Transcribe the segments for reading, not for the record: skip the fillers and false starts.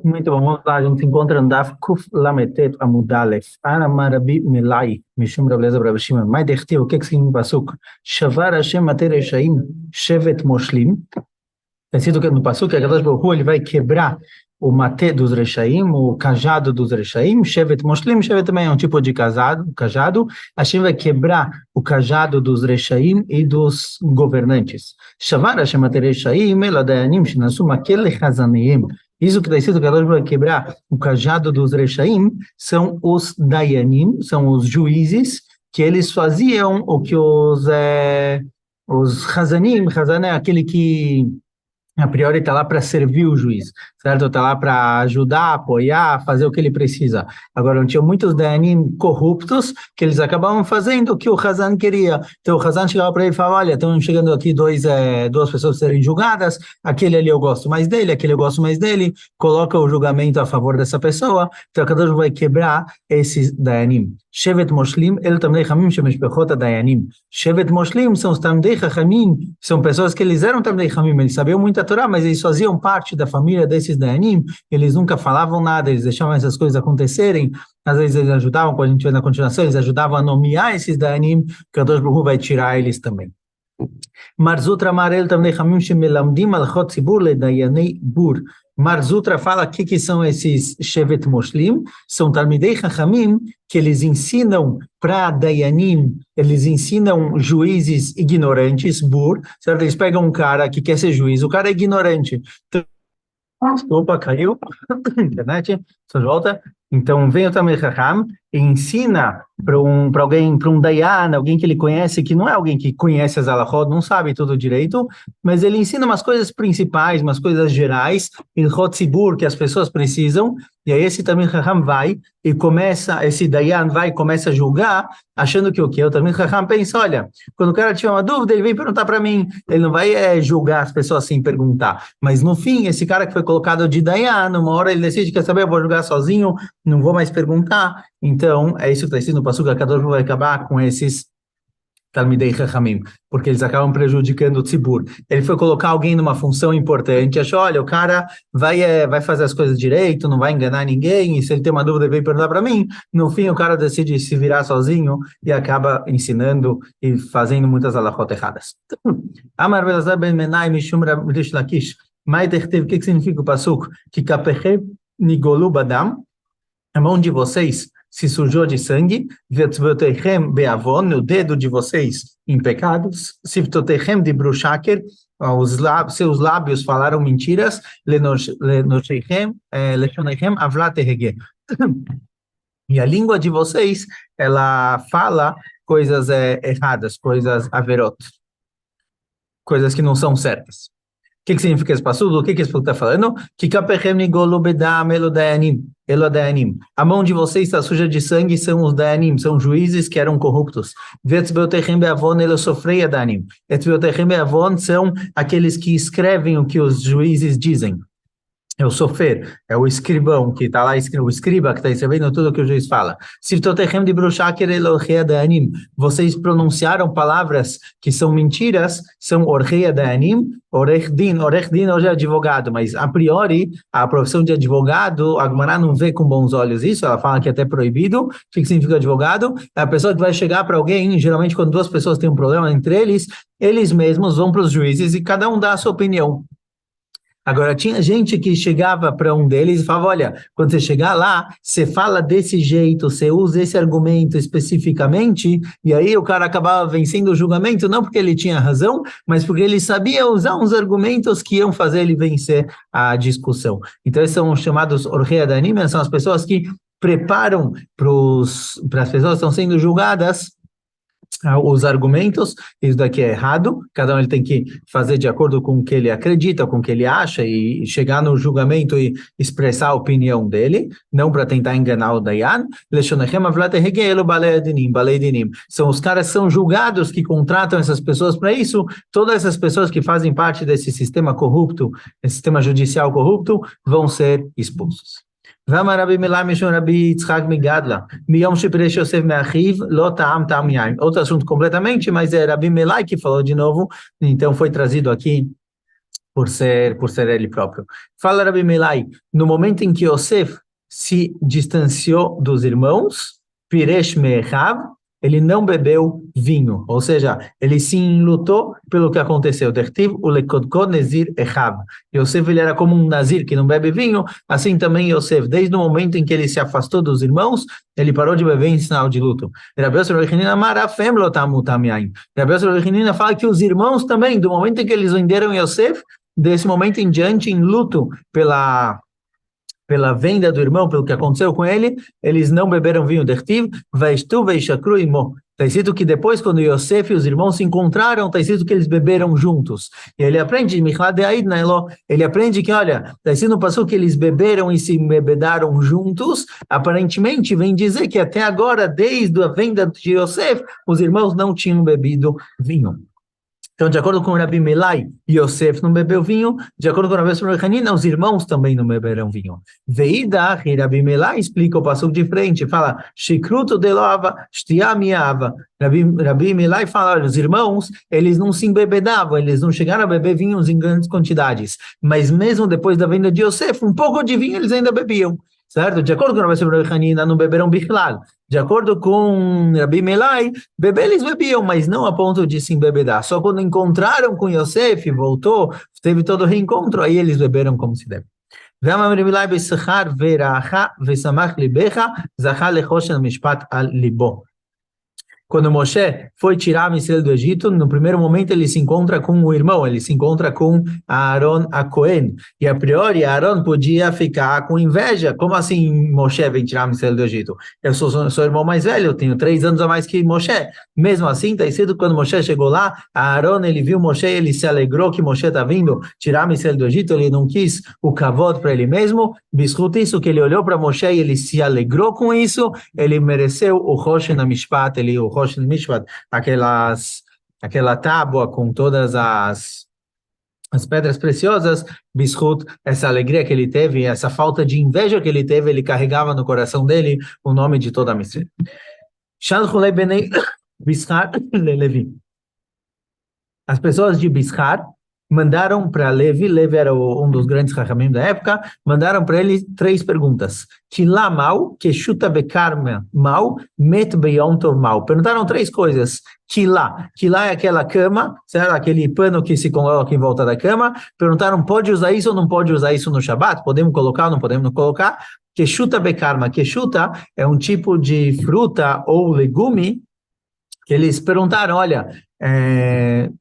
Muito bom, vamos lá, a gente se encontra no Daf Kuf Lametet Amudalef. Ana Marabi Milai, Mishum Rableza Brabashima. Mai Dechti, o que significa Pasuk? Shavar Hashem Mater Eshaim Shevet Moshlim. Tem sido que no Pasuk, a Kadosh Baruch Hu, ele vai quebrar o mate dos Rechaim, o cajado dos Rechaim, Shevet Moshlim, Shevet também é um tipo de cajado. Hashem vai quebrar o cajado dos Rechaim e dos governantes. Shavar Hashem Mater Eshaim Eladayanim Shinasu Makel Lechazaneim. Isso que está escrito que Kadosh vai quebrar o cajado dos Rechaim são os Dayanim, são os juízes, que eles faziam o que os Hazanim é aquele que a priori está lá para servir o juiz, certo? Está lá para ajudar, apoiar, fazer o que ele precisa. Agora, tinha muitos dayanim corruptos que eles acabavam fazendo o que o Hazan queria. Então, o Hazan chegava para ele e falava, olha, estão chegando aqui duas pessoas serem julgadas, aquele ali eu gosto mais dele, aquele eu gosto mais dele, coloca o julgamento a favor dessa pessoa, então a Kadosh vai quebrar esses dayanim. Shevet Moshlim, el Tamdei Chamim Shemeshpechot Dayanim. Shevet Moshlim são os Tamdei Chamim, são pessoas que eles eram Tamdei Chamim, eles sabiam muito a Torá, mas eles faziam parte da família desses Dayanim, eles nunca falavam nada, eles deixavam essas coisas acontecerem, às vezes eles ajudavam, quando a gente vê na continuação, eles ajudavam a nomear esses Dayanim, que Kadosh Baruch Hu vai tirar eles também. Marzutra Marel Tamdei Chamim Shemelamdim Alchot Tzibur Ledayanei Bur. Marzutra fala o que são esses Shevet Moshlim, são Talmidei Chachamim, que eles ensinam para Dayanim, eles ensinam juízes ignorantes, Bur, certo? Eles pegam um cara que quer ser juiz, o cara é ignorante. Opa, caiu, internet, só volta. Então vem o Talmidei Chacham e ensina para alguém, para um Dayan, alguém que ele conhece, que não é alguém que conhece as alahot, não sabe tudo direito, mas ele ensina umas coisas principais, umas coisas gerais, Ilchot Tzibur, que as pessoas precisam, e aí esse Talmid Chacham vai e começa, esse Dayan vai e começa a julgar, achando que o quê? O Talmid Chacham pensa, olha, quando o cara tiver uma dúvida, ele vem perguntar para mim, ele não vai julgar as pessoas sem perguntar, mas no fim, esse cara que foi colocado de Dayan, uma hora ele decide, quer saber, eu vou julgar sozinho, não vou mais perguntar. Então, é isso que está escrito no Pasuk, a Kadosh vai acabar com esses Talmidei Chachamim, porque eles acabam prejudicando o Tzibur. Ele foi colocar alguém numa função importante, achou, olha, o cara vai fazer as coisas direito, não vai enganar ninguém, e se ele tem uma dúvida, ele vem perguntar para mim. No fim, o cara decide se virar sozinho e acaba ensinando e fazendo muitas alachot erradas. Amar Belazar ben Menai Mishum Rish Lakish. Mai Tertev, o que significa o Pasuk? Que Kapechem Nigolu Badam, a mão de vocês se sujou de sangue, Vetzvotechem beavon, no dedo de vocês em pecados, Sivtotechem de bruxaker, seus lábios falaram mentiras, Lenoshechem avlat erege. E a língua de vocês, ela fala coisas erradas, coisas averot, coisas que não são certas. O que significa esse passudo? O que esse passudo está falando? Que a mão de vocês está suja de sangue, são os dayanim, são juízes que eram corruptos. São aqueles que escrevem o que os juízes dizem. É o sofer, é o escribão que está lá, o escriba que está escrevendo tudo o que o juiz fala. Vocês pronunciaram palavras que são mentiras, são orchei dayanim, orech din hoje é advogado, mas a priori a profissão de advogado, a Gemara não vê com bons olhos isso, ela fala que é até proibido. O que significa advogado? É a pessoa que vai chegar para alguém, geralmente quando duas pessoas têm um problema entre eles mesmos vão para os juízes e cada um dá a sua opinião. Agora, tinha gente que chegava para um deles e falava, olha, quando você chegar lá, você fala desse jeito, você usa esse argumento especificamente, e aí o cara acabava vencendo o julgamento, não porque ele tinha razão, mas porque ele sabia usar uns argumentos que iam fazer ele vencer a discussão. Então, esses são os chamados orchei dayanim, são as pessoas que preparam para as pessoas que estão sendo julgadas os argumentos. Isso daqui é errado, cada um ele tem que fazer de acordo com o que ele acredita, com o que ele acha e chegar no julgamento e expressar a opinião dele, não para tentar enganar o Dayan. São os caras que são julgados que contratam essas pessoas para isso, todas essas pessoas que fazem parte desse sistema corrupto, esse sistema judicial corrupto, vão ser expulsos. ואמר רבי מלאי משום רבי יצחק מגדלה, מיום שפירש יוסף מאחיו, לא טעם טעם יין. Outro assunto completamente, mas é Rabi Melai que falou de novo, então foi trazido aqui por ser ele próprio. Fala Rabi Melai, no momento em que Yosef se distanciou dos irmãos, Piresh Me'echav, ele não bebeu vinho, ou seja, ele se enlutou pelo que aconteceu. Dertiv ulekodkod nezir echav. Yosef ele era como um nazir que não bebe vinho, assim também Yosef, desde o momento em que ele se afastou dos irmãos, ele parou de beber em sinal de luto. Rabi Yosef Rechinina marafem lo tamu tamyain. Rabi Yosef Rechinina fala que os irmãos também, do momento em que eles venderam Yosef, desse momento em diante, em luto pela venda do irmão, pelo que aconteceu com ele, eles não beberam vinho. Dertiv, veistu veishakru imo. Está escrito que depois, quando Yosef e os irmãos se encontraram, está escrito que eles beberam juntos. E ele aprende, ele aprende que, olha, está escrito no passo que eles beberam e se bebedaram juntos, aparentemente vem dizer que até agora, desde a venda de Yosef, os irmãos não tinham bebido vinho. Então, de acordo com o Rabi Melai, Yosef não bebeu vinho. De acordo com o Rabi Hanina, os irmãos também não beberam vinho. Veida, Rabi Melai explica o passo de frente, fala, Shikruto delova, shtiamiava. Rabi Melai fala, olha, os irmãos, eles não se embebedavam, eles não chegaram a beber vinhos em grandes quantidades. Mas mesmo depois da venda de Yosef, um pouco de vinho eles ainda bebiam. Certo? De acordo com o Rabi Hanina, não beberam bichlal. De acordo com Rabi Melai, beber eles bebiam, mas não a ponto de se embebedar. Só quando encontraram com Yosef, voltou, teve todo o reencontro, aí eles beberam como se deve. ואמר רבי מלאי בשכר ורעך ושמח ליבך זכה לחושן משפט על ליבו. Quando Moshe foi tirar Israel do Egito, no primeiro momento ele se encontra com o irmão, ele se encontra com Aaron a Cohen. E a priori, Aaron podia ficar com inveja. Como assim Moshe vem tirar Israel do Egito? Eu sou o irmão mais velho, eu tenho 3 anos a mais que Moshe. Mesmo assim, está escrito quando Moshe chegou lá, Aaron, ele viu Moshe, ele se alegrou que Moshe está vindo tirar Israel do Egito, ele não quis o kavod para ele mesmo. Biscuta isso, que ele olhou para Moshe e ele se alegrou com isso, ele mereceu o Hoshen HaMishpat, o Hoshen Mishpat, aquela tábua com todas as pedras preciosas, Bishut, essa alegria que ele teve, essa falta de inveja que ele teve, ele carregava no coração dele o nome de toda a Mitzvah. Shalchulei Benei Bishar Levi. As pessoas de Bishar mandaram para Levi era um dos grandes rachamim da época, mandaram para ele 3 perguntas. Kilá mal, Keshuta bekarma mal, met beyom tov mal. Perguntaram 3 coisas. Kilá é aquela cama, certo? Aquele pano que se coloca em volta da cama. Perguntaram, pode usar isso ou não pode usar isso no Shabat? Podemos colocar ou não podemos colocar? Keshuta bekarma. Keshuta é um tipo de fruta ou legume que eles perguntaram, olha,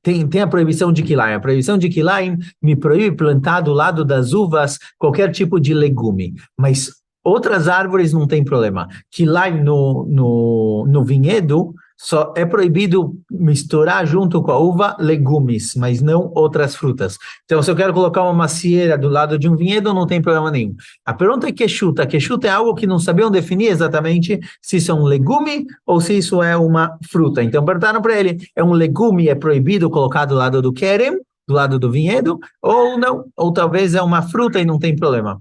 tem a proibição de Kilayim. A proibição de Kilayim me proíbe plantar do lado das uvas qualquer tipo de legume, mas outras árvores não tem problema. Kilayim no vinhedo, só é proibido misturar junto com a uva legumes, mas não outras frutas. Então, se eu quero colocar uma macieira do lado de um vinhedo, não tem problema nenhum. A pergunta é Keshuta. Keshuta é algo que não sabiam definir exatamente se isso é um legume ou se isso é uma fruta. Então, perguntaram para ele, é um legume, é proibido colocar do lado do kerem, do lado do vinhedo, ou não? Ou talvez é uma fruta e não tem problema.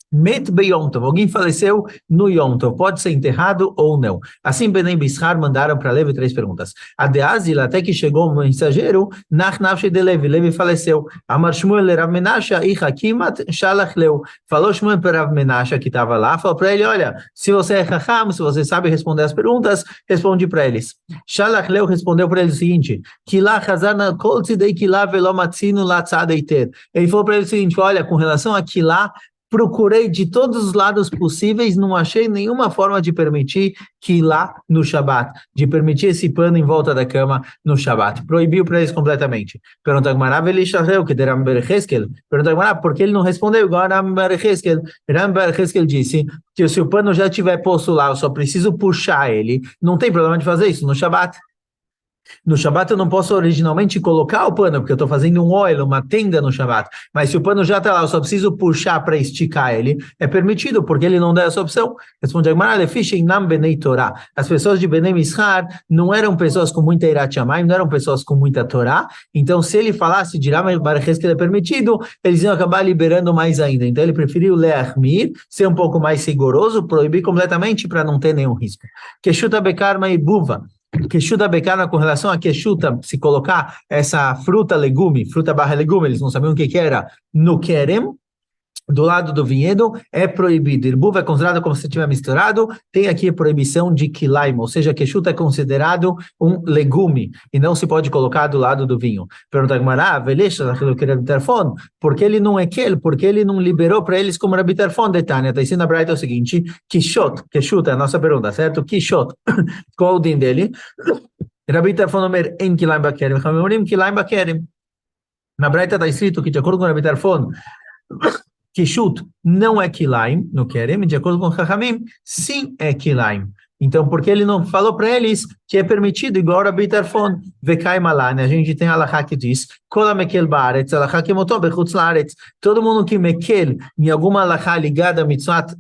Met beyom tov, alguém faleceu no Yom Tov, pode ser enterrado ou não. Assim, Benei Bishar mandaram para Levi 3 perguntas. A de Azil, até que chegou o mensageiro, nach nafshe de Levi faleceu. Amar Shmuel Rav Menashe, icha kimat shalach leu. Falou Shmuel para Rav Menashe, que estava lá, falou para ele, olha, se você é chacham, se você sabe responder as perguntas, responde para eles. Shalach leu respondeu para ele o seguinte, Kilá chazarna kol tzidei kilá velo matzinu la tzadeiter. Ele falou para ele o seguinte, olha, com relação a Kilá, procurei de todos os lados possíveis, não achei nenhuma forma de permitir Kilá no Shabat, de permitir esse pano em volta da cama no Shabat. Proibiu para eles completamente. Pergunta Gmará, que de Ramber Heskel. Pergunta Gmará, por que ele não respondeu igual a Ramber Heskel? Ramber Heskel disse que se o pano já estiver posto lá, eu só preciso puxar ele, não tem problema de fazer isso no Shabat. No Shabat eu não posso originalmente colocar o pano, porque eu estou fazendo um oil, uma tenda no Shabat. Mas se o pano já está lá, eu só preciso puxar para esticar ele, é permitido, porque ele não dá essa opção. Responde Agmará, nam benei Torá. As pessoas de Benei Mishar não eram pessoas com muita Irat Shamayim, não eram pessoas com muita Torá. Então, se ele falasse de Rama Baruch que ele é permitido, eles iam acabar liberando mais ainda. Então, ele preferiu leachmir, ser um pouco mais rigoroso, proibir completamente para não ter nenhum risco. Keshuta bekarma e buva. Queixuta becana com relação a queixuta, se colocar essa fruta barra legume, eles não sabiam o que era, no querem, do lado do vinhedo, é proibido. Irbuv é considerado como se tiver misturado, tem aqui a proibição de kilaim, ou seja, queixuta é considerado um legume, e não se pode colocar do lado do vinho. Pergunta a Gemara, Velecha, porque ele não é aquele, porque ele não liberou para eles como Rabi Tarfon de Tânia. Está ensinando a Braita o seguinte, queixuta é a nossa pergunta, certo? Quixot, qual o din dele? Rabi Tarfon omer em kilaim bakerim, chamemorim kilaim bakerim. Na Braita está escrito que, de acordo com Rabi Tarfon, Kishut não é Kilaim, no Kerem, de acordo com Chachamim, sim é Kilaim. Então, porque ele não falou para eles que é permitido, igual a Bitarfon, Vekai Malane, a gente tem a Alahá que diz, Kola Mekel Baaretz, Alahá que motou Bechutz Laaretz, todo mundo que Mekel, em alguma Alahá ligada a Mitzvot,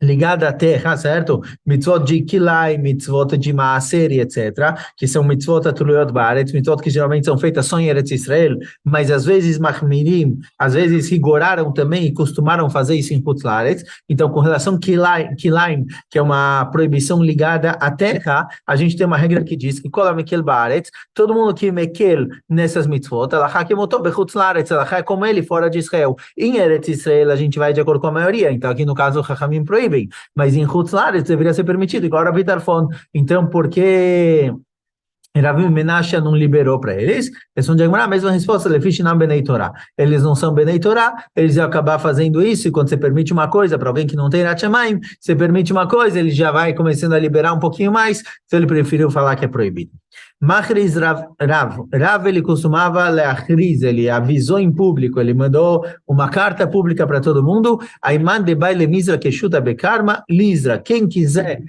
ligada à terra, certo? Mitzvot de Kilai, mitzvot de Maaser, etc., que são mitzvot atuluyot baaretz, mitzvot que geralmente são feitas só em Eretz Israel, mas às vezes machmirim, às vezes rigoraram também e costumaram fazer isso em Chutz Laaretz. Então, com relação a Kilaim, que é uma proibição ligada à terra, a gente tem uma regra que diz que Kol HaMekel Baaretz, todo mundo que mekel nessas mitzvot, Alahá que motou Bechutz Laaretz, Alahá é como ele fora de Israel. Em Eretz Israel, a gente vai de acordo com a maioria, então aqui no caso o Chachamim proíbe, mas em Chutz Laaretz deveria ser permitido, igual Rabi Tarfon. Então, por que Rabi Menashe não liberou para eles? Responde a mesma resposta, Lefishinam Benei Torah. Eles não são Benei Torah, eles iam acabar fazendo isso, e quando você permite uma coisa para alguém que não tem Yirat Shamayim, você permite uma coisa, ele já vai começando a liberar um pouquinho mais, então ele preferiu falar que é proibido. Machriz Rav, ele costumava leachriz, ele avisou em público, ele mandou uma carta pública para todo mundo, Aiman de baile misra queixuta bekarma, lisra, quem quiser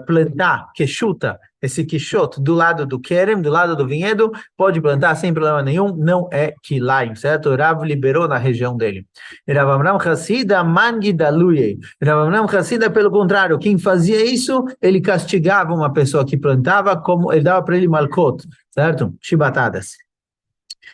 plantar queixuta, esse quixote do lado do kerem, do lado do vinhedo, pode plantar sem problema nenhum, não é kilaim, certo? Rav liberou na região dele. Rav Amram Hassida mangi daluyei. Rav Amram Hassida, pelo contrário, quem fazia isso, ele castigava uma pessoa que plantava, como ele dava para ele malkot, certo? Chibatadas.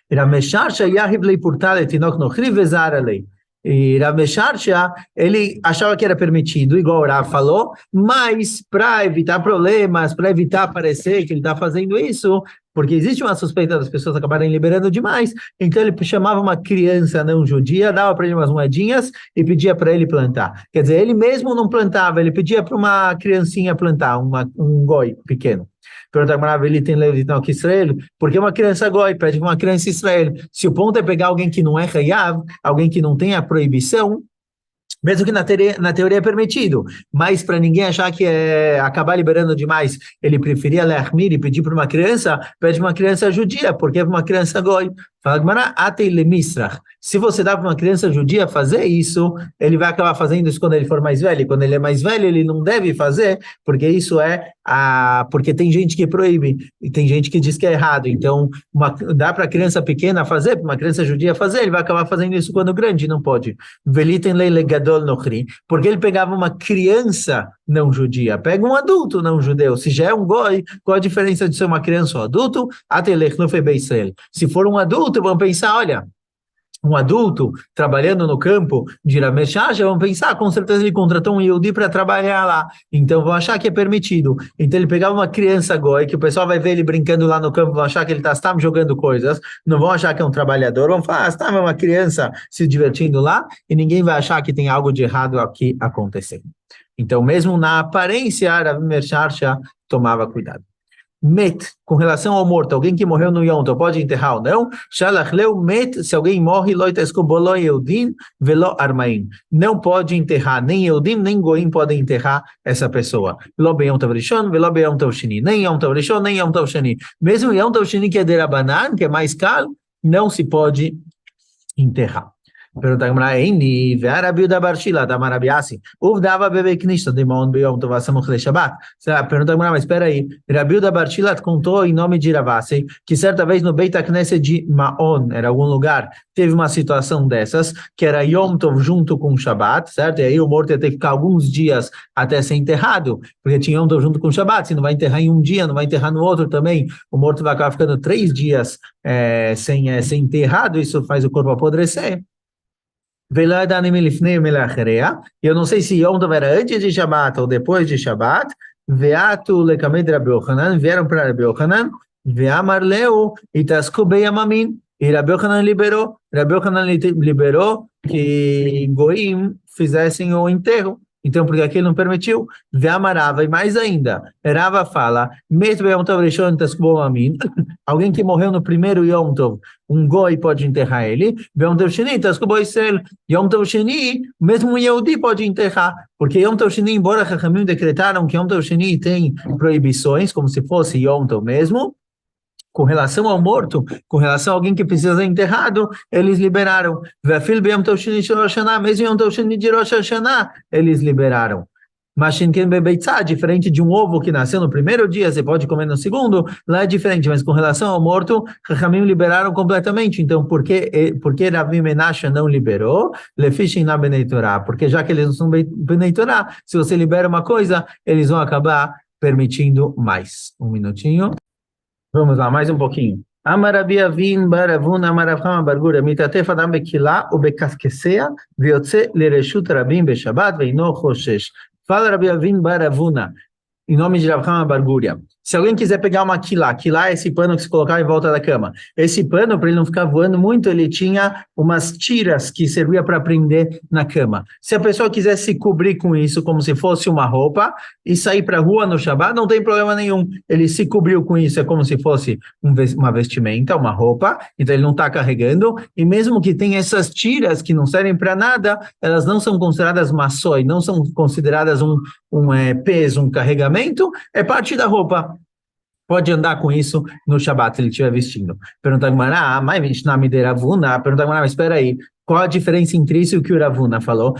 Rav Mesharsha yahib lei purtale tinok nochri vezara lei. E Rav Mesharsha, ele achava que era permitido, igual o Rav falou, mas para evitar problemas, para evitar parecer que ele está fazendo isso, porque existe uma suspeita das pessoas acabarem liberando demais, então ele chamava uma criança não judia, dava para ele umas moedinhas e pedia para ele plantar. Quer dizer, ele mesmo não plantava, ele pedia para uma criancinha plantar, um goi pequeno. Pergunta para ele tem Levital que Israel, porque uma criança goi pede para uma criança Israel. Se o ponto é pegar alguém que não é Hayav, alguém que não tem a proibição, mesmo que na teoria é permitido, mas para ninguém achar que é acabar liberando demais, ele preferia lehmir e pedir para uma criança, pede uma criança judia, porque é uma criança goi. Fala Gemara, atei lemisrach. Se você dá para uma criança judia fazer isso, ele vai acabar fazendo isso quando ele for mais velho. Quando ele é mais velho, ele não deve fazer, porque isso porque tem gente que proíbe e tem gente que diz que é errado. Então, dá para a criança pequena fazer, para uma criança judia fazer, ele vai acabar fazendo isso quando grande, não pode. Veliten leile gadol nochri, porque ele pegava uma criança não judia, pega um adulto não judeu. Se já é um goi, qual a diferença de ser uma criança ou adulto? Atelech no febe Israel. Se for um adulto, vão pensar, olha, um adulto trabalhando no campo de Rameshasha, vão pensar, com certeza ele contratou um Yehudi para trabalhar lá, então vão achar que é permitido. Então ele pegava uma criança goi, que o pessoal vai ver ele brincando lá no campo, vão achar que ele está jogando coisas, não vão achar que é um trabalhador, vão falar, está é uma criança se divertindo lá, e ninguém vai achar que tem algo de errado aqui acontecendo. Então, mesmo na aparência, Rav Mesharsha tomava cuidado. Met, com relação ao morto, alguém que morreu no Yom Tov, pode enterrar ou não? Shalach leu met, se alguém morre, lo iteskubo lo Yehudim velo armaim. Não pode enterrar, nem Yehudim, nem Goim podem enterrar essa pessoa. Lo be Yom Tov Rishon, velo be Yom Tov Sheni. Nem Yom Tov Rishon, nem Yom Tov Sheni. Mesmo Yom Tov Sheni, que é derabanan, que é mais caro, não se pode enterrar. Pergunta a Gemara, Eini, Ve'arabiu da Barshila, da Marabiasi, Uvdava bebe knista, de Maon Beyom Tovasamuch le Shabbat. Pergunta a Gemara, mas espera aí, Rabiu da Barshila contou em nome de Ravasi, que certa vez no Beit HaKnesset de Maon, era algum lugar, teve uma situação dessas, que era Yom Tov junto com Shabbat, certo? E aí o morto ia ter que ficar alguns dias até ser enterrado, porque tinha Yom Tov junto com Shabbat, se não vai enterrar em um dia, não vai enterrar no outro também, o morto vai acabar ficando 3 dias sem enterrado, isso faz o corpo apodrecer. Eu não sei se Yom Tov era antes de Shabbat ou depois de Shabbat, veatu lekamed Rabi Yochanan, vieram para Rabi Yochanan, veamar leu itasku beyamamin, e Rabi Yochanan liberou que Goim fizessem o enterro. Então, porque aquilo não permitiu, veamarava, e mais ainda, Rava fala, mesmo Yom Tov Rishon tasku beyamamin, alguém que morreu no primeiro Yom Tov, um goi pode enterrar ele, Yom Tov Sheni tasku bo Israel, Yom Tov Sheni, mesmo um Yehudi pode enterrar, porque Yom Tov Sheni, embora Chachamim decretaram que Yom Tov Sheni tem proibições, como se fosse Yom Tov mesmo, com relação ao morto, com relação a alguém que precisa ser enterrado, eles liberaram. Mesmo Yom Tov Sheni de Rosh Hashanah, eles liberaram. Mas diferente de um ovo que nasceu no primeiro dia, você pode comer no segundo, lá é diferente, mas com relação ao morto, Chachamim liberaram completamente. Então, por que Rabi Menashe não liberou? Lefishin na Benei Torá, porque já que eles não são Benei Torá, se você libera uma coisa, eles vão acabar permitindo mais. Um minutinho. Vamos lá, mais um pouquinho. Amarabi Avin Baravun Amaravchama Bargura Mitatef Adam Bekila Ubekaskeseia Viotze Lereshut Rabim Beshabat Veino Choshesh. Fala Rabi Avin Baravuna, em nome de Rav Chama Bar Guria. Se alguém quiser pegar uma quilá é esse pano que se colocava em volta da cama. Esse pano, para ele não ficar voando muito, ele tinha umas tiras que servia para prender na cama. Se a pessoa quiser se cobrir com isso, como se fosse uma roupa, e sair para a rua no Shabat, não tem problema nenhum. Ele se cobriu com isso, é como se fosse uma vestimenta, uma roupa, então ele não está carregando, e mesmo que tenha essas tiras que não servem para nada, elas não são consideradas maçoi, não são consideradas um peso, um carregamento, é parte da roupa. Pode andar com isso no Shabat, se ele estiver vestindo. Pergunta a Gemara, mas Mishnah me de Ravuna. Pergunta a Gemara, mas espera aí, qual a diferença entre isso e o que o Ravuna falou?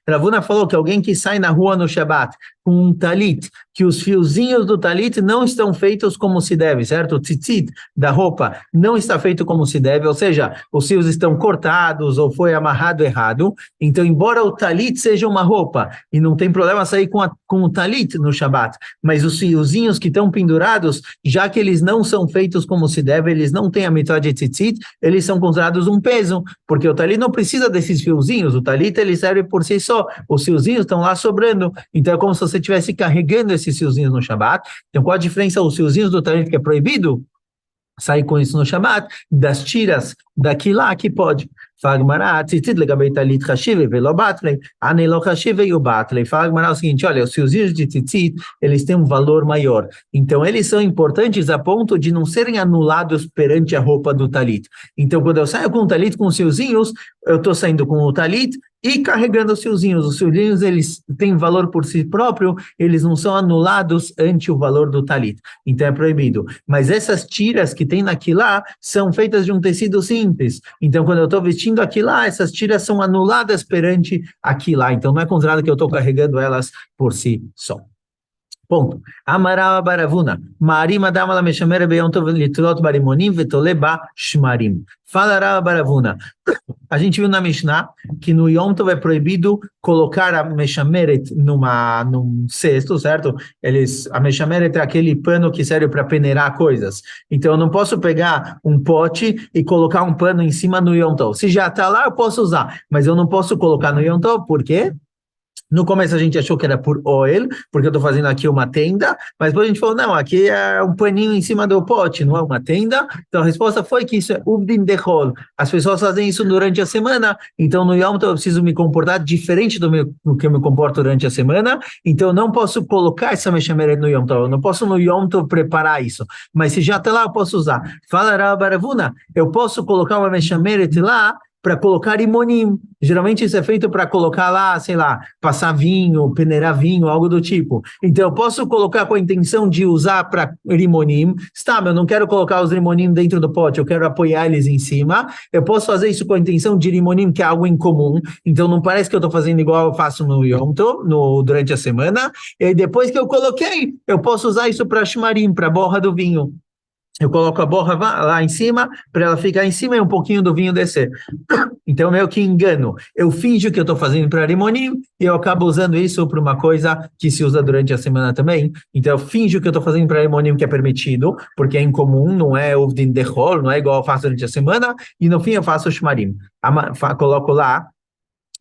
Ravuna falou que alguém que sai na rua no Shabat com um talit, que os fiozinhos do talit não estão feitos como se deve, certo? O tzitzit da roupa não está feito como se deve, ou seja, os fios estão cortados ou foi amarrado errado. Então, embora o talit seja uma roupa, e não tem problema sair com o talit no Shabat, mas os fiozinhos que estão pendurados, já que eles não são feitos como se deve, eles não têm a mitzvah de tzitzit, eles são considerados um peso, porque o talit não precisa desses fiozinhos, o talit ele serve por si só, os fiozinhos estão lá sobrando, então é como se você estivesse carregando esses fiozinhos no Shabat. Então qual a diferença? Os fiozinhos do talit que é proibido sair com isso no Shabat, das tiras daqui lá que pode. Fala Gemara, tzitzit legabei talit chashive velo batlei, anei lo chashive e o batlei. Fala Gemara o seguinte, olha, os fiozinhos de tzitzit, eles têm um valor maior. Então, eles são importantes a ponto de não serem anulados perante a roupa do talit. Então, quando eu saio com o talit com os fiozinhos, eu estou saindo com o talit e carregando os fiozinhos. Os fiozinhos, eles têm valor por si próprio, eles não são anulados ante o valor do talit. Então, é proibido. Mas essas tiras que tem naquilá são feitas de um tecido simples. Então, quando eu estou vestindo aquilá, essas tiras são anuladas perante aquilá. Então, não é considerado que eu estou carregando elas por si só. Ponto. Amara Baravuna. Marima Damala Meshamere Beyom Tov Litrot Barimonim Vetoleba Shmarim. Fala Rava Baravuna. A gente viu na Mishnah que no Yom Tov é proibido colocar a Meshameret num cesto, certo? A Meshameret é aquele pano que serve para peneirar coisas. Então eu não posso pegar um pote e colocar um pano em cima no Yom Tov. Se já está lá, eu posso usar, mas eu não posso colocar no Yom Tov, por quê? No começo a gente achou que era por oil, porque eu estou fazendo aqui uma tenda, mas depois a gente falou, não, aqui é um paninho em cima do pote, não é uma tenda. Então a resposta foi que isso é ubdim dechol. As pessoas fazem isso durante a semana, então no Yom Tov eu preciso me comportar diferente do que eu me comporto durante a semana, então eu não posso colocar essa mexameret no Yom Tov, eu não posso no Yom Tov preparar isso, mas se já está lá eu posso usar. Fala Rava Baravuna, eu posso colocar uma mexameret lá, para colocar imonim. Geralmente isso é feito para colocar lá, sei lá, passar vinho, peneirar vinho, algo do tipo. Então eu posso colocar com a intenção de usar para imonim. Está, eu não quero colocar os imonim dentro do pote, eu quero apoiar eles em cima. Eu posso fazer isso com a intenção de imonim, que é algo incomum. Então não parece que eu estou fazendo igual eu faço no Yom Tov, durante a semana. E depois que eu coloquei, eu posso usar isso para shmarim, para a borra do vinho. Eu coloco a borra lá em cima, para ela ficar em cima e um pouquinho do vinho descer. Então, meio que engano. Eu finjo que eu estou fazendo para limonim e eu acabo usando isso para uma coisa que se usa durante a semana também. Então, eu finjo que eu estou fazendo para limonim, que é permitido, porque é incomum, não é uvdin dechol, não é igual eu faço durante a semana. E no fim eu faço o shmarim. Coloco lá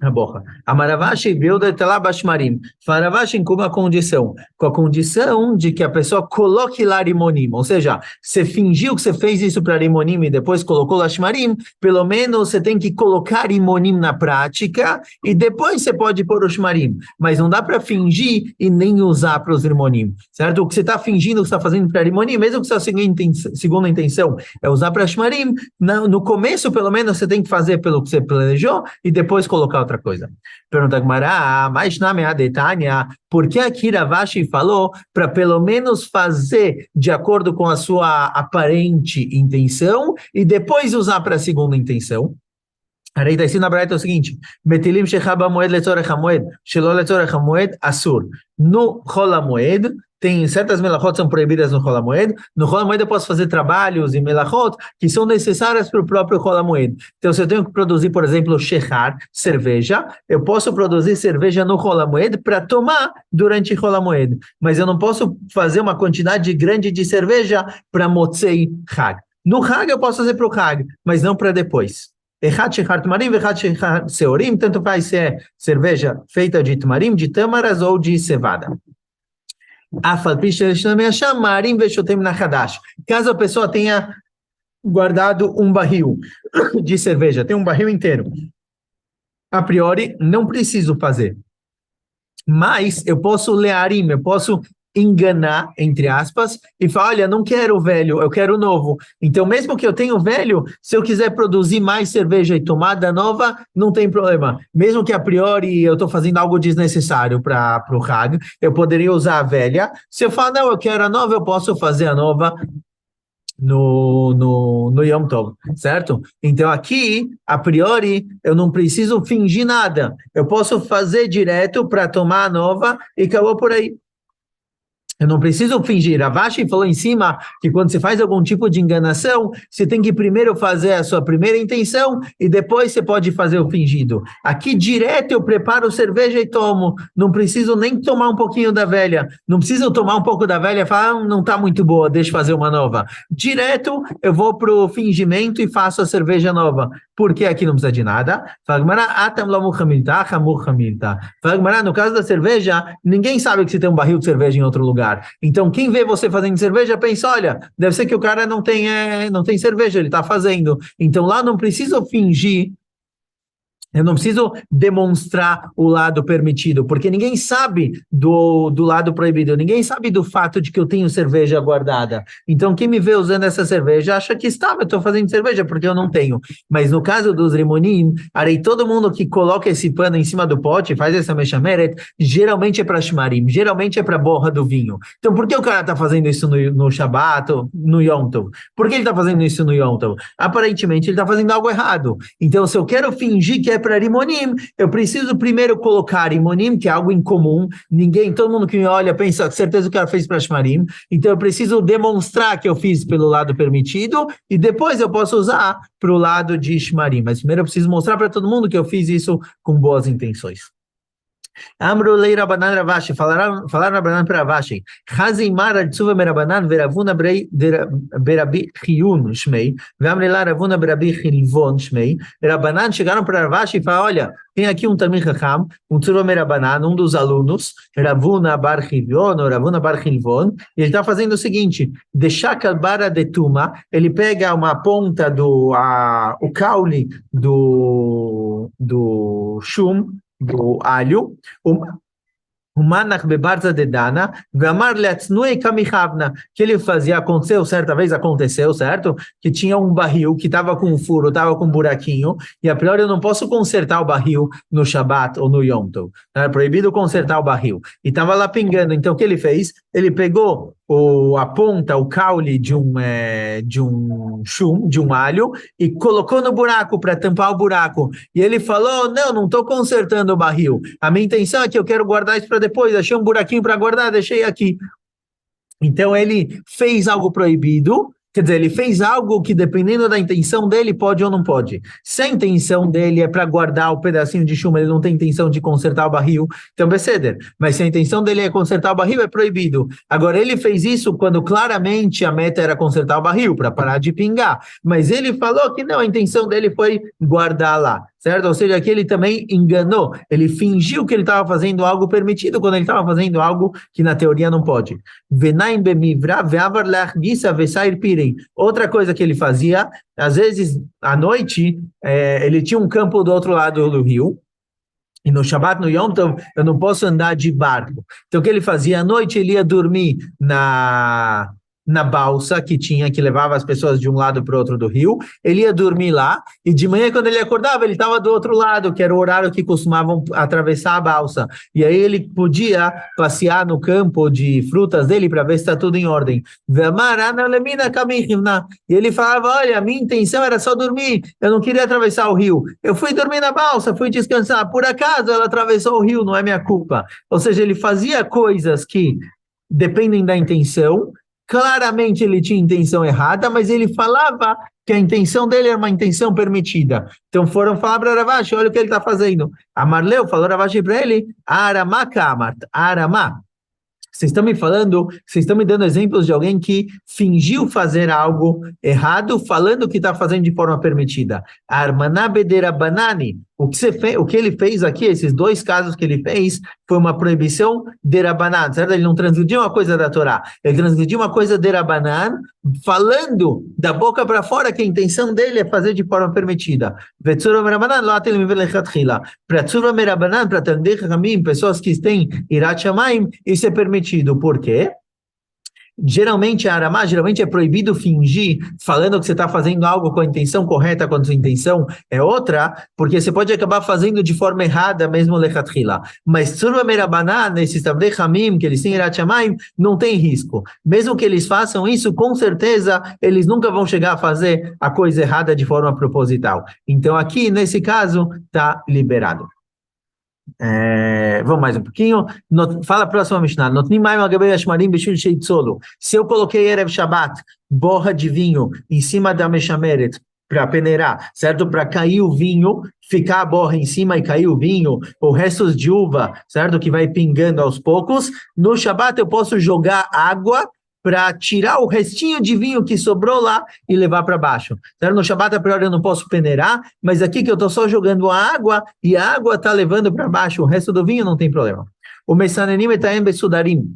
a borra. Amaravashi viu de Telabashmarim. Faravashi com uma condição. Com a condição de que a pessoa coloque lá Rimonim. Ou seja, você fingiu que você fez isso para Rimonim e depois colocou Lashmarim, pelo menos você tem que colocar Rimonim na prática e depois você pode pôr o Shmarim. Mas não dá para fingir e nem usar para os Rimonim. Certo? O que você está fingindo que você está fazendo para Rimonim, mesmo que sua segunda intenção é usar para Shmarim, no começo, pelo menos, você tem que fazer pelo que você planejou e depois colocar outra coisa. Pergunta Gmará, mas na minha Detânia, por que aqui Ravashi falou para pelo menos fazer de acordo com a sua aparente intenção e depois usar para a segunda intenção? Aí está escrito na Braita o seguinte: Metilim shechaba moed letzorech hamoed, shelo letzorech hamoed, asur. No Chol HaMoed, tem certas melachot são proibidas no Chol HaMoed. No Chol HaMoed eu posso fazer trabalhos e melachot que são necessárias para o próprio Chol HaMoed. Então, se eu tenho que produzir, por exemplo, shechar, cerveja, eu posso produzir cerveja no Chol HaMoed para tomar durante Chol HaMoed. Mas eu não posso fazer uma quantidade grande de cerveja para Motzei Chag. No Chag eu posso fazer para o Chag, mas não para depois. Echad shechar tamarim, echad shechar seorim, tanto faz se é cerveja feita de tamarim, de tâmaras ou de cevada. Caso a pessoa tenha guardado um barril de cerveja, tem um barril inteiro, a priori não preciso fazer. Mas eu posso learim, eu posso enganar, entre aspas, e falar, olha, não quero o velho, eu quero o novo. Então, mesmo que eu tenha o velho, se eu quiser produzir mais cerveja e tomada nova, não tem problema. Mesmo que a priori eu estou fazendo algo desnecessário para o Hag, eu poderia usar a velha. Se eu falar, não, eu quero a nova, eu posso fazer a nova no Yom Tov, certo? Então aqui, a priori, eu não preciso fingir nada. Eu posso fazer direto para tomar a nova e acabou por aí. Eu não preciso fingir. Ravashi falou em cima que quando você faz algum tipo de enganação, você tem que primeiro fazer a sua primeira intenção e depois você pode fazer o fingido. Aqui direto eu preparo cerveja e tomo. Não preciso nem tomar um pouquinho da velha. Não preciso tomar um pouco da velha e falar, não está muito boa, deixa eu fazer uma nova. Direto eu vou para o fingimento e faço a cerveja nova. Porque aqui não precisa de nada. No caso da cerveja, ninguém sabe que você tem um barril de cerveja em outro lugar. Então, quem vê você fazendo cerveja, pensa, olha, deve ser que o cara não tem cerveja, ele está fazendo. Então, lá não preciso fingir, eu não preciso demonstrar o lado permitido, porque ninguém sabe do lado proibido, ninguém sabe do fato de que eu tenho cerveja guardada. Então, quem me vê usando essa cerveja acha que eu estou fazendo cerveja porque eu não tenho. Mas no caso dos rimonim, aí todo mundo que coloca esse pano em cima do pote, faz essa mechameret, geralmente é para shmarim, geralmente é para borra do vinho. Então, por que o cara está fazendo isso no Shabbat, no Yom Tov? Por que ele está fazendo isso no Yom Tov? Aparentemente, ele está fazendo algo errado. Então, se eu quero fingir que é para Rimonim, eu preciso primeiro colocar Rimonim, que é algo incomum, todo mundo que me olha pensa, certeza que o cara fez para Shmarim, então eu preciso demonstrar que eu fiz pelo lado permitido, e depois eu posso usar para o lado de Shmarim, mas primeiro eu preciso mostrar para todo mundo que eu fiz isso com boas intenções. Amru lei Rabanan Ravashi, falaram Rabanan para Ravashi, Chazim Mara Tzuva Merabanan Veravuna Berabi Chiyun Shmei, Vamre lá Ravuna Berabi Chilvon Shmei, Rabanan chegaram para Ravashi e falaram, olha, tem aqui um Talmid Chacham, um Tzuva Merabanan, um dos alunos, Ravuna Bar Chilvon, ou Ravuna Bar Chilvon, e ele está fazendo o seguinte, de Shakal Bara de Tuma, ele pega uma ponta o caule do chum, do alho, o manach bebarza de dana, v'amar le'atznui kamichavna, que ele fazia, aconteceu, certo? Que tinha um barril que estava com um furo, estava com um buraquinho, e a priori eu não posso consertar o barril no Shabat ou no Yom Tov. É proibido consertar o barril. E estava lá pingando, então o que ele fez? Ele pegou a ponta, o caule de um chum, de um alho, e colocou no buraco para tampar o buraco. E ele falou, não estou consertando o barril. A minha intenção é que eu quero guardar isso para depois. Achei um buraquinho para guardar, deixei aqui. Então ele fez algo proibido, quer dizer, ele fez algo que dependendo da intenção dele pode ou não pode. Se a intenção dele é para guardar o pedacinho de chumbo, ele não tem intenção de consertar o barril, então é ceder. Mas se a intenção dele é consertar o barril, é proibido. Agora ele fez isso quando claramente a meta era consertar o barril, para parar de pingar. Mas ele falou que não, a intenção dele foi guardar lá. certo? Ou seja, aqui ele também enganou, ele fingiu que ele estava fazendo algo permitido quando ele estava fazendo algo que na teoria não pode. Outra coisa que ele fazia, às vezes à noite, ele tinha um campo do outro lado do rio, e no Shabbat, no Yom Tov, eu não posso andar de barco. Então, o que ele fazia? À noite, ele ia dormir na balsa que tinha, que levava as pessoas de um lado para o outro do rio. Ele ia dormir lá, e de manhã, quando ele acordava, ele estava do outro lado, que era o horário que costumavam atravessar a balsa. E aí ele podia passear no campo de frutas dele para ver se está tudo em ordem. E ele falava, olha, a minha intenção era só dormir, eu não queria atravessar o rio. Eu fui dormir na balsa, fui descansar. Por acaso ela atravessou o rio, não é minha culpa. Ou seja, ele fazia coisas que dependem da intenção. Claramente ele tinha intenção errada, mas ele falava que a intenção dele era uma intenção permitida. Então foram falar para Ravashi, olha o que ele está fazendo. Amarleu falou Ravashi para ele, Aramá Kamart, Aramá. Vocês estão me falando, vocês estão me dando exemplos de alguém que fingiu fazer algo errado, falando que está fazendo de forma permitida. Armaná bedera banani. O que ele fez aqui, esses dois casos que ele fez, foi uma proibição derabanan, certo? Ele não transgrediu uma coisa da Torá, ele transgrediu uma coisa derabanan, falando da boca para fora que a intenção dele é fazer de forma permitida. Vetzura merabanan, lo atel mivel lechatchila. Para tzura merabanan, para talmidei chachamim, pessoas que têm irat shamayim, isso é permitido. Por quê? Geralmente, a aramá, geralmente é proibido fingir, falando que você está fazendo algo com a intenção correta, quando a sua intenção é outra, porque você pode acabar fazendo de forma errada, mesmo lechatchila. Mas tzurva merabanan, nesses tabdei hamim, que eles têm irat shamayim, não tem risco. Mesmo que eles façam isso, com certeza, eles nunca vão chegar a fazer a coisa errada de forma proposital. Então, aqui, nesse caso, está liberado. Vamos mais um pouquinho. Fala a próxima Mishnah. Se eu coloquei Erev Shabbat, borra de vinho, em cima da Meshameret, para peneirar, certo? Para cair o vinho, ficar a borra em cima e cair o vinho, ou restos de uva, certo? Que vai pingando aos poucos. No Shabbat eu posso jogar água para tirar o restinho de vinho que sobrou lá e levar para baixo. Certo? No Shabbat, a priori, eu não posso peneirar, mas aqui que eu estou só jogando a água, e a água está levando para baixo o resto do vinho, não tem problema. O Mesanenim etaem besudarim,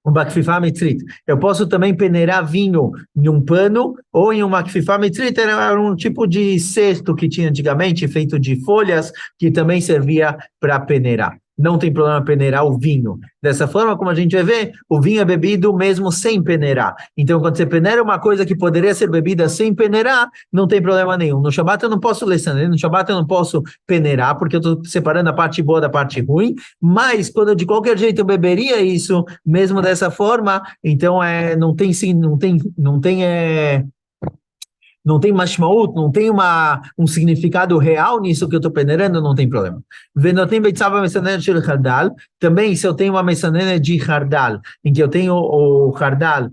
o Makfifá Mitzrit. Eu posso também peneirar vinho em um pano, ou em um Makfifá Mitzrit, era um tipo de cesto que tinha antigamente, feito de folhas, que também servia para peneirar. Não tem problema peneirar o vinho. Dessa forma, como a gente vai ver, o vinho é bebido mesmo sem peneirar. Então, quando você peneira uma coisa que poderia ser bebida sem peneirar, não tem problema nenhum. No Shabbat eu não posso lecionar, no Shabbat eu não posso peneirar, porque eu estou separando a parte boa da parte ruim, mas quando de qualquer jeito eu beberia isso, mesmo dessa forma, então não tem mashmaut, não tem um significado real nisso que eu estou peneirando, não tem problema. Venotim beitzava mesanene de hardal. Também, se eu tenho uma mesanene de hardal, em que eu tenho o hardal,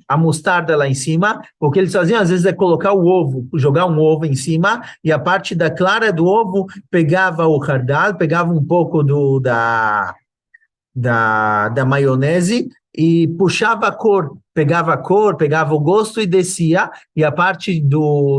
a mostarda lá em cima, o que eles faziam às vezes é colocar o ovo, jogar um ovo em cima, e a parte da clara do ovo pegava o hardal, pegava um pouco da maionese e puxava a cor, pegava o gosto e descia, e a parte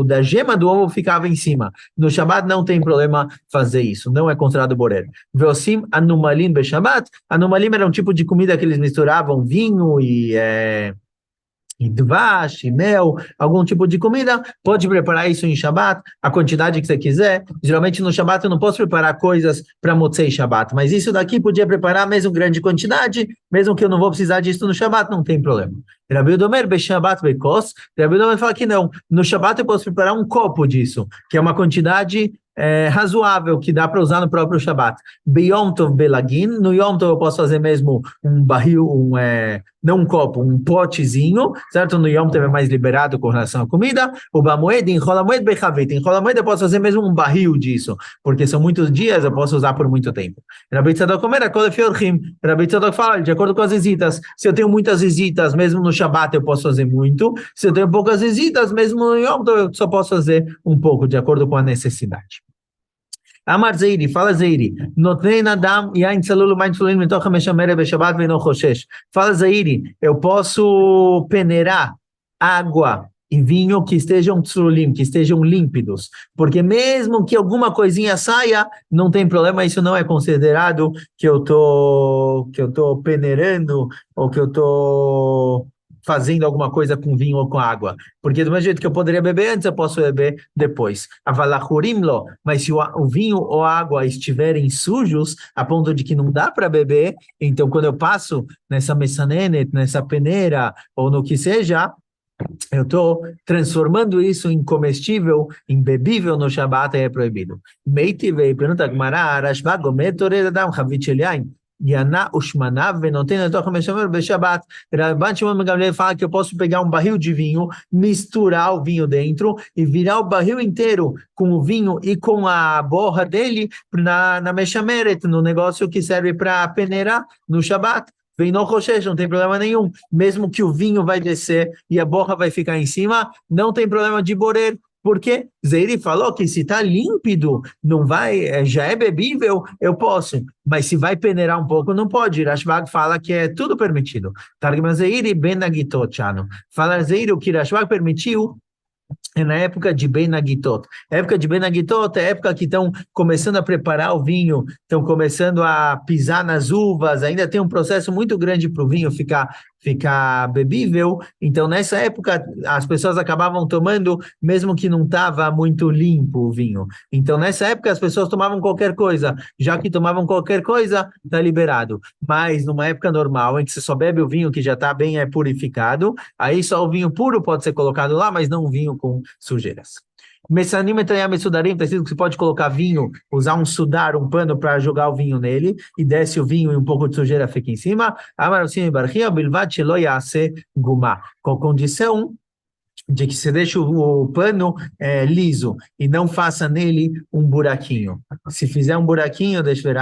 da gema do ovo ficava em cima. No Shabbat não tem problema fazer isso, não é considerado borer. Veosim anumalim be Shabbat. Anumalim era um tipo de comida que eles misturavam vinho e dvash, e mel, algum tipo de comida, pode preparar isso em Shabbat, a quantidade que você quiser. Geralmente no Shabbat eu não posso preparar coisas para Motzei Shabbat, mas isso daqui podia preparar mesmo grande quantidade, mesmo que eu não vou precisar disso no Shabbat, não tem problema. Rabi Omer be Shabbat bekos, Rabi Omer fala que não, no Shabbat eu posso preparar um copo disso, que é uma quantidade razoável, que dá para usar no próprio Shabbat. Beyom Tov belagin, no Yom Tov eu posso fazer mesmo um barril, não um copo, um potezinho, certo? No Yom Tov é mais liberado com relação à comida. O Bamoed, em Cholamoed bechavit, em Cholamoed eu posso fazer mesmo um barril disso, porque são muitos dias, eu posso usar por muito tempo. Rabi Tzadok Omer, Rabi Tzadok fala, de acordo com as visitas, se eu tenho muitas visitas, mesmo no Shabbat eu posso fazer muito, se eu tenho poucas visitas, mesmo no Yom Tov eu só posso fazer um pouco, de acordo com a necessidade. Amar Zeiri, fala Zeiri, notnei nadam yain tzalulu main tzulim mitoch hameshamere beshabat veino choshesh. Fala Zeiri, eu posso peneirar água e vinho que estejam tsulim, que estejam límpidos, porque mesmo que alguma coisinha saia, não tem problema, isso não é considerado que eu tô peneirando ou que eu tô fazendo alguma coisa com vinho ou com água, porque do mesmo jeito que eu poderia beber antes, eu posso beber depois. Avalachurimlo, mas se o vinho ou a água estiverem sujos, a ponto de que não dá para beber, então quando eu passo nessa messanenet, nessa peneira, ou no que seja, eu estou transformando isso em comestível, em bebível no Shabat, é proibido. Meiti veio, pergunta a Gemara, Rashba gomet torei adam chavit shel yain, yaná ushmanav venoten letoch meshamer beShabat. Rabban Shimon ben Gamliel fala que eu posso pegar um barril de vinho, misturar o vinho dentro e virar o barril inteiro com o vinho e com a borra dele na meshameret, no negócio que serve para peneirar no Shabat. Vem no rochesh, não tem problema nenhum. Mesmo que o vinho vai descer e a borra vai ficar em cima, não tem problema de borer. Porque Zeiri falou que se está límpido, não vai, já é bebível, eu posso. Mas se vai peneirar um pouco, não pode. Rashbag fala que é tudo permitido. Targum Zeiri ben Nagitot, Chano. Fala Zeiri, o que Rashbag permitiu é na época de Ben Nagitot. A época de Ben Nagitot é a época que estão começando a preparar o vinho, estão começando a pisar nas uvas, ainda tem um processo muito grande para o vinho ficar bebível. Então, nessa época, as pessoas acabavam tomando, mesmo que não estava muito limpo o vinho. Então, nessa época, as pessoas tomavam qualquer coisa. Já que tomavam qualquer coisa, está liberado. Mas, numa época normal, em que você só bebe o vinho que já está bem purificado, aí só o vinho puro pode ser colocado lá, mas não o vinho com sujeiras. Messanim etrayam sudarim, está escrito que você pode colocar vinho, usar um sudar, um pano para jogar o vinho nele, e desce o vinho e um pouco de sujeira fica em cima. Amarosim barchia, bilvat shelo yase gumá. Com condição de que você deixe o pano liso e não faça nele um buraquinho. Se fizer um buraquinho, deixa eu ver,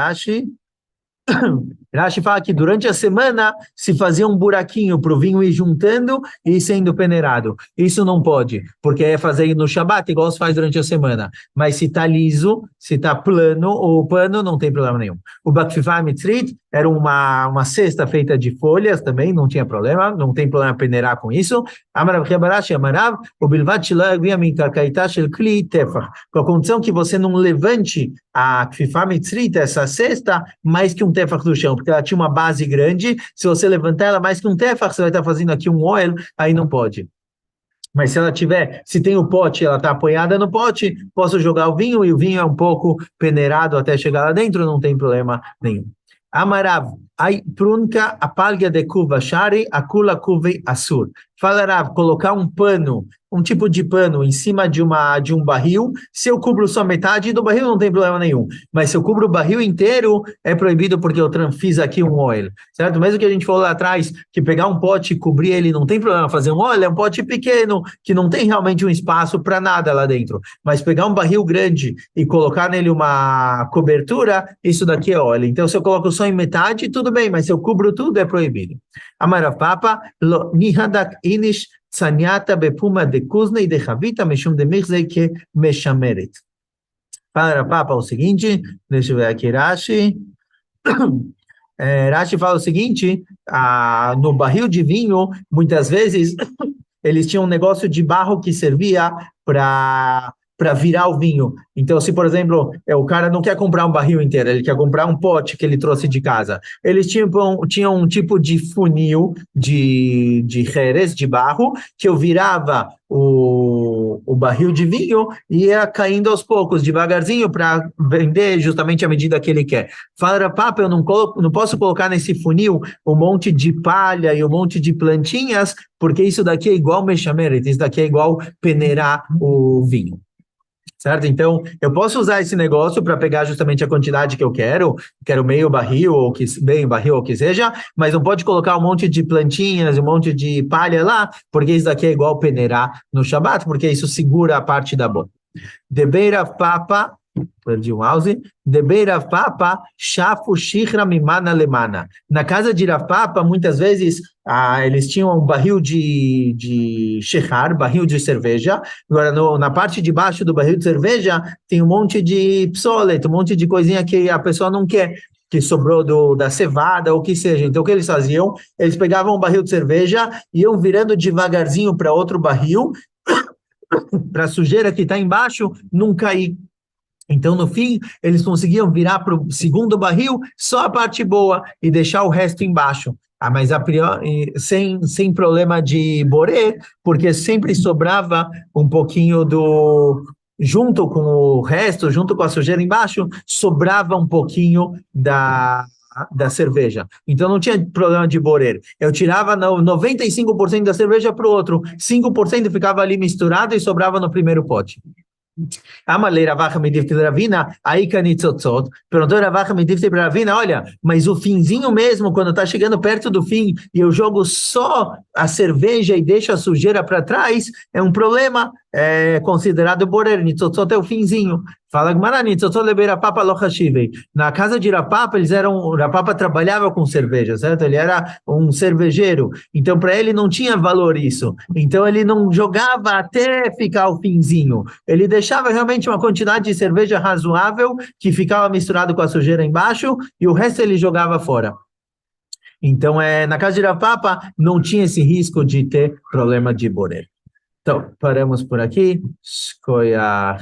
Rashi fala que durante a semana se fazia um buraquinho para o vinho ir juntando e sendo peneirado. Isso não pode, porque é fazer no Shabat, igual se faz durante a semana. Mas se está liso, se está plano ou pano, não tem problema nenhum. O Bakfifá Mitzrit era uma cesta feita de folhas também, não tinha problema, não tem problema peneirar com isso. Amarav Rebarashi Amarav, o Bilvat Shilagvia Minkakaita Shel Kli Tefach. Com a condição que você não levante a Kfifá Mitzrit, essa cesta, mais que um tefach do chão, porque ela tinha uma base grande, se você levantar ela mais que um tefach, você vai estar fazendo aqui um oil, aí não pode. Mas se ela tiver, se tem o pote, ela está apoiada no pote, posso jogar o vinho, e o vinho é um pouco peneirado até chegar lá dentro, não tem problema nenhum. Amarav, ai prunka apalga de kuva shari, akula kuvi asur. Fala Rav, colocar um pano, um tipo de pano em cima de um barril, se eu cubro só metade do barril não tem problema nenhum, mas se eu cubro o barril inteiro é proibido porque eu fiz aqui um oil, certo? Mesmo que a gente falou lá atrás que pegar um pote e cobrir ele não tem problema fazer um oil, é um pote pequeno que não tem realmente um espaço para nada lá dentro, mas pegar um barril grande e colocar nele uma cobertura, isso daqui é óleo. Então se eu coloco só em metade, tudo bem, mas se eu cubro tudo é proibido. Amarav Papa, lo nihadak inish tzaniata bepuma de kuznei de chavita meshum de mirzei que meshameret. Fala Papa o seguinte, deixa eu ver aqui Rashi. Rashi fala o seguinte, no barril de vinho, muitas vezes eles tinham um negócio de barro que servia para virar o vinho. Então, se, por exemplo, o cara não quer comprar um barril inteiro, ele quer comprar um pote que ele trouxe de casa. Eles tinham um tipo de funil de jerez, de barro, que eu virava o barril de vinho e ia caindo aos poucos, devagarzinho, para vender justamente a medida que ele quer. Fala, Papa, eu não posso colocar nesse funil um monte de palha e um monte de plantinhas, porque isso daqui é igual mexameret, isso daqui é igual peneirar o vinho. Certo? Então, eu posso usar esse negócio para pegar justamente a quantidade que eu quero meio barril, ou meio barril, ou que seja, mas não pode colocar um monte de plantinhas, um monte de palha lá, porque isso daqui é igual peneirar no Shabat, porque isso segura a parte da boca. De beira papa, perdi o mouse, de beira papa, chafu shichra mimana lemana. Na casa de Rav Papa, muitas vezes, eles tinham um barril de shechar, barril de cerveja. Agora, na parte de baixo do barril de cerveja, tem um monte de psolet, um monte de coisinha que a pessoa não quer, que sobrou da cevada, ou o que seja. Então, o que eles faziam? Eles pegavam um barril de cerveja, iam virando devagarzinho para outro barril, para a sujeira que está embaixo não cair. Então, no fim, eles conseguiam virar para o segundo barril só a parte boa e deixar o resto embaixo. Ah, mas a priori, sem problema de borê, porque sempre sobrava um pouquinho do. Junto com o resto, junto com a sujeira embaixo, sobrava um pouquinho da cerveja. Então não tinha problema de borer. Eu tirava 95% da cerveja para o outro, 5% ficava ali misturado e sobrava no primeiro pote. Amalei Ravacha Medivte Ravina, aí canitzotzot. Perguntou Ravacha Medivte Ravina, olha, mas o finzinho mesmo, quando está chegando perto do fim e eu jogo só a cerveja e deixo a sujeira para trás, é um problema, é considerado borer. Nitzotzot é o finzinho. Fala Gmará, Nitzotzot lebeirapapa lochashivei. Na casa de Rapapa, Rapapa trabalhava com cerveja, certo? Ele era um cervejeiro, então para ele não tinha valor isso. Então ele não jogava até ficar o finzinho. Ele deixava realmente uma quantidade de cerveja razoável que ficava misturado com a sujeira embaixo e o resto ele jogava fora. Então, na casa de Rapapa não tinha esse risco de ter problema de borer. Então, paramos por aqui. Escolha